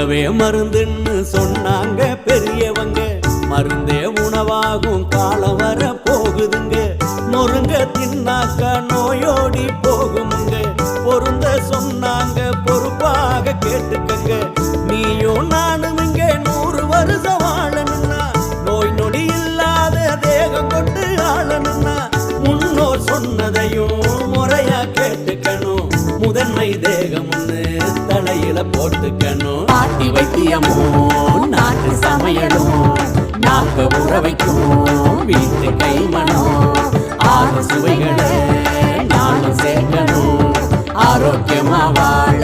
உணவே மருந்துன்னு சொன்னாங்க பெரியவங்க. மருந்தே உணவாகும் காலம் வர போகுதுங்க. நொறுங்க தின்னாக்கா நோயோடி போகுமுங்க. பொருந்த சொன்னாங்க பொறுப்பாக கேட்டுக்கங்க. நீயும் நானும் இங்க 100 வருஷம் வாழணும்னா, நோய் நொடி இல்லாத தேகம் கொண்டு ஆளணும்னா, முன்னோர் சொன்னதையும் முறையா கேட்டுக்கணும். முதன்மை தேகம் ஒண்ணு தலையில போட்டுக்கணும். நாட்டி வைத்தியமும் நாட்டு சமையலும் நாக்க உற வைக்கும் வீட்டு கைமணம். 6 சுவைகளை நானும் சேர்க்கணும். ஆரோக்கியமா வாழ